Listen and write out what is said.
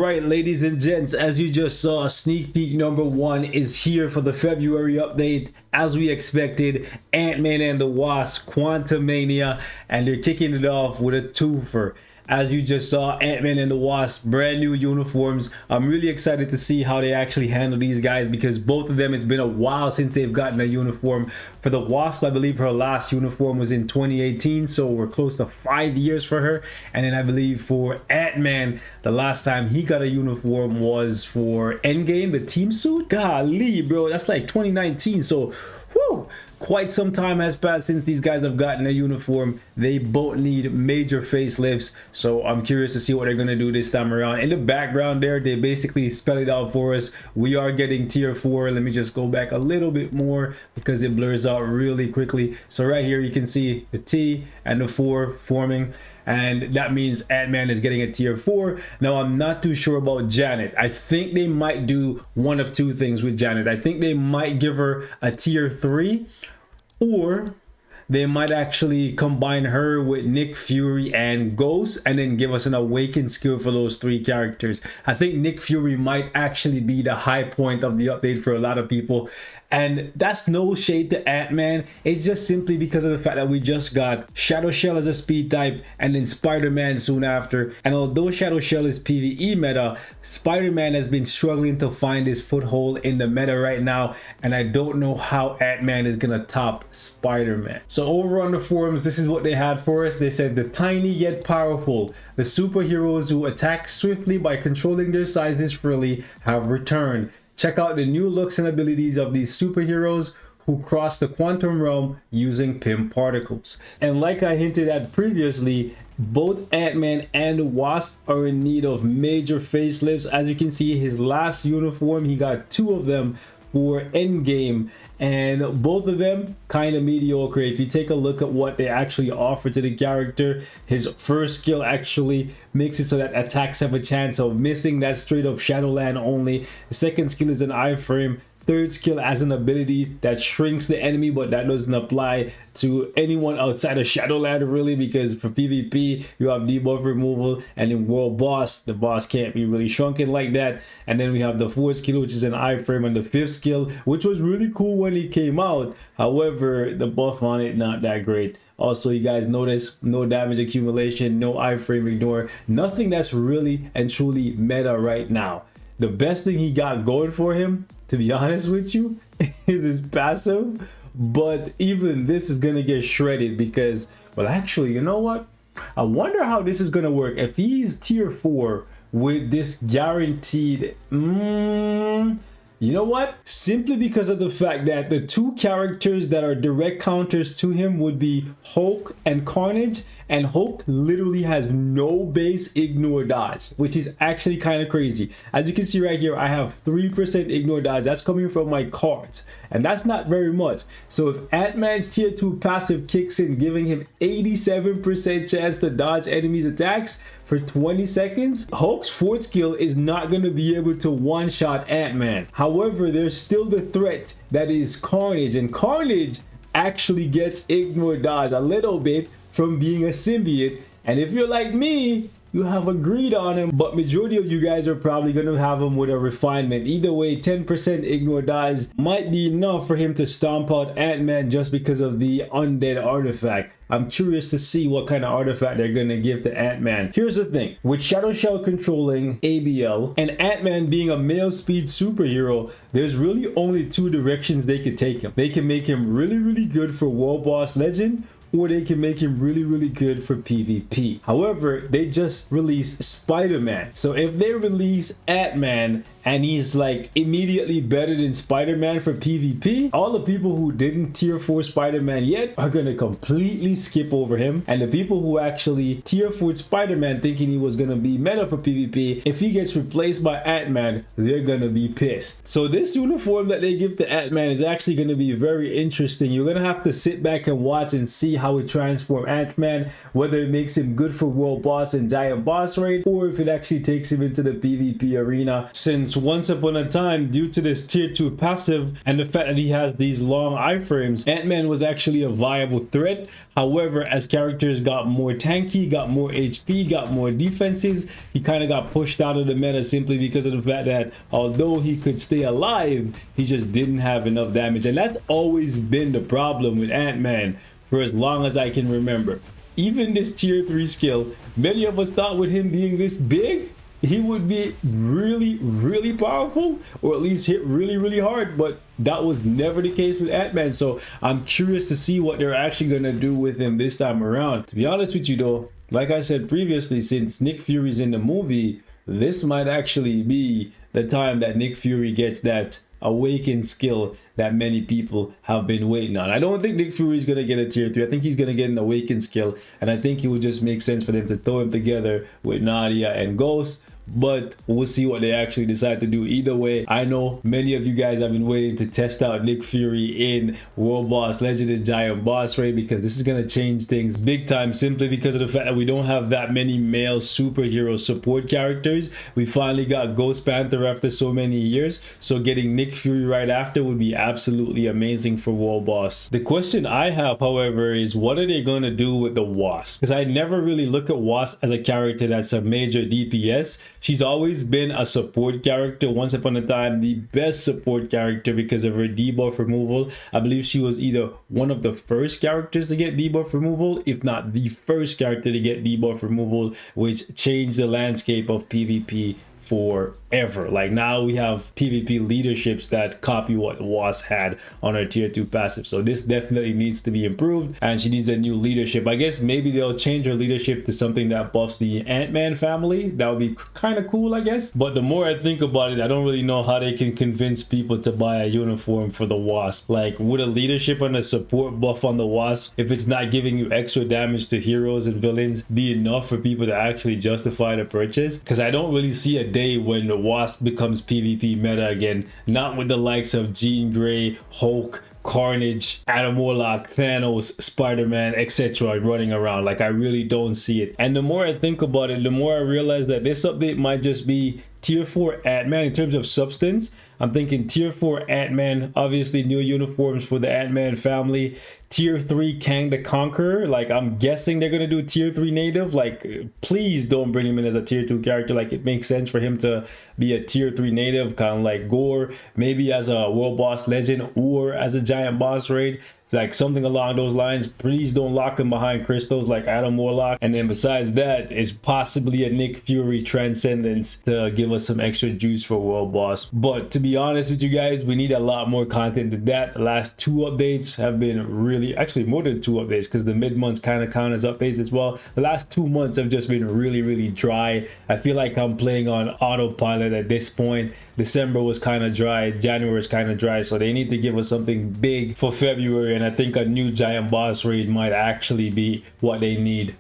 Alright, ladies and gents, as you just saw, sneak peek number 1 is here for the February update. As we expected, Ant-Man and the Wasp, Quantumania, and they're kicking it off with a twofer. As you just saw, Ant-Man and the Wasp, brand new uniforms. I'm really excited to see how they actually handle these guys because both of them, it's been a while since they've gotten a uniform. For the Wasp, I believe her last uniform was in 2018, so we're close to 5 years for her. And then I believe for Ant-Man, the last time he got a uniform was for Endgame, the team suit. Golly, bro, that's like 2019, so whew. Quite some time has passed since these guys have gotten a uniform. They both need major facelifts, so I'm curious to see what they're going to do this time around. In the background there, they basically spell it out for us. We are getting tier 4. Let me just go back a little bit more because it blurs out really quickly. So right here you can see the T and the 4 forming, and that means Ant-Man is getting a tier 4. Now I'm not too sure about Janet. I think they might do one of two things with Janet. I think they might give her a tier 3, or they might actually combine her with Nick Fury and Ghost and then give us an awakened skill for those 3 characters. I think Nick Fury might actually be the high point of the update for a lot of people. And that's no shade to Ant-Man. It's just simply because of the fact that we just got Shadow Shell as a speed type and then Spider-Man soon after. And although Shadow Shell is PvE meta, Spider-Man has been struggling to find his foothold in the meta right now. And I don't know how Ant-Man is gonna top Spider-Man. So over on the forums, this is what they had for us. They said the tiny yet powerful, the superheroes who attack swiftly by controlling their sizes freely have returned. Check out the new looks and abilities of these superheroes who cross the quantum realm using PIM particles. And like I hinted at previously, both Ant-Man and Wasp are in need of major facelifts. As you can see, his last uniform, he got 2 of them for Endgame, and both of them kind of mediocre. If you take a look at what they actually offer to the character, his first skill actually makes it so that attacks have a chance of missing. That's straight up Shadowland only. The second skill is an iframe. Third skill has an ability that shrinks the enemy, but that doesn't apply to anyone outside of Shadowland really, because for PvP you have debuff removal, and in World Boss the boss can't be really shrunken like that. And then we have the 4th skill, which is an iframe, and the 5th skill, which was really cool when it came out. However, the buff on it not that great. Also, you guys notice no damage accumulation, no iframe ignore, nothing that's really and truly meta right now. The best thing he got going for him, to be honest with you, is his passive. But even this is gonna get shredded because, well, actually, you know what? I wonder how this is gonna work. If he's tier 4 with this guaranteed, you know what? Simply because of the fact that the 2 characters that are direct counters to him would be Hulk and Carnage, and Hulk literally has no base ignore dodge, which is actually kind of crazy. As you can see right here, I have 3% ignore dodge. That's coming from my cards, and that's not very much. So if Ant-Man's tier 2 passive kicks in, giving him 87% chance to dodge enemies' attacks for 20 seconds, Hulk's 4th skill is not going to be able to one-shot Ant-Man. However, there's still the threat that is Carnage, and Carnage actually gets ignore dodge a little bit from being a symbiote. And if you're like me, you have agreed on him, but majority of you guys are probably going to have him with a refinement. Either way, 10% ignore dodge might be enough for him to stomp out Ant-Man just because of the undead artifact. I'm curious to see what kind of artifact they're going to give to Ant-Man. Here's the thing, with Shadow Shell controlling ABL and Ant-Man being a male speed superhero, there's really only 2 directions they could take him. They can make him really good for World Boss Legend, or they can make him really good for PvP. However, they just released Spider-Man. So if they release Ant-Man and he's like immediately better than Spider-Man for PvP, all the people who didn't tier 4 Spider-Man yet are gonna completely skip over him. And the people who actually tier 4 Spider-Man thinking he was gonna be meta for PvP, if he gets replaced by Ant-Man, they're gonna be pissed. So this uniform that they give to Ant-Man is actually gonna be very interesting. You're gonna have to sit back and watch and see how it transforms Ant-Man, whether it makes him good for World Boss and Giant Boss Raid, or if it actually takes him into the PvP arena, since once upon a time, due to this tier 2 passive and the fact that he has these long iframes, Ant-Man was actually a viable threat. However, as characters got more tanky, got more HP, got more defenses, he kind of got pushed out of the meta simply because of the fact that although he could stay alive, he just didn't have enough damage. And that's always been the problem with Ant-Man for as long as I can remember. Even this tier 3 skill, many of us thought with him being this big, he would be really powerful, or at least hit really hard, but that was never the case with Ant-Man. So I'm curious to see what they're actually gonna do with him this time around. To be honest with you though, like I said previously, since Nick Fury's in the movie, this might actually be the time that Nick Fury gets that awakened skill that many people have been waiting on. I don't think Nick Fury is going to get a tier 3. I think he's going to get an awakened skill, and I think it would just make sense for them to throw him together with Nadia and Ghost. But we'll see what they actually decide to do. Either way, I know many of you guys have been waiting to test out Nick Fury in World Boss Legend and Giant Boss Raid, because this is going to change things big time, simply because of the fact that we don't have that many male superhero support characters. We finally got Ghost Panther after so many years, so getting Nick Fury right after would be absolutely amazing for World Boss. The question I have, however, is what are they going to do with the Wasp? Because I never really look at Wasp as a character that's a major DPS. She's always been a support character. Once upon a time, the best support character because of her debuff removal. I believe she was either one of the first characters to get debuff removal, if not the first character to get debuff removal, which changed the landscape of PvP forever. Like now we have PvP leaderships that copy what Wasp had on her tier 2 passive. So this definitely needs to be improved, and she needs a new leadership. I guess maybe they'll change her leadership to something that buffs the Ant-Man family. That would be kind of cool, I guess. But the more I think about it, I don't really know how they can convince people to buy a uniform for the Wasp. Like, would a leadership and a support buff on the Wasp, if it's not giving you extra damage to heroes and villains, be enough for people to actually justify the purchase? Because I don't really see a day when the Wasp becomes PvP meta again, not with the likes of Jean Grey, Hulk, Carnage, Adam Warlock, Thanos, Spider-Man, etc. running around. Like, I really don't see it. And the more I think about it, the more I realize that this update might just be tier 4 Ant-Man in terms of substance. I'm thinking tier 4 Ant-Man, obviously new uniforms for the Ant-Man family. Tier 3 Kang the Conqueror, like I'm guessing they're gonna do tier 3 native. Like, please don't bring him in as a tier 2 character. Like, it makes sense for him to be a tier 3 native, kind of like Gore, maybe as a World Boss Legend or as a Giant Boss Raid. Like something along those lines. Please don't lock him behind crystals like Adam Warlock. And then besides that, is possibly a Nick Fury Transcendence to give us some extra juice for World Boss. But to be honest with you guys, we need a lot more content than that. The last 2 updates have been really, actually more than 2 updates, because the mid months kind of count as updates as well. The last 2 months have just been really dry. I feel like I'm playing on autopilot at this point. December was kind of dry, January was kind of dry, so they need to give us something big for February, and I think a new Giant Boss Raid might actually be what they need.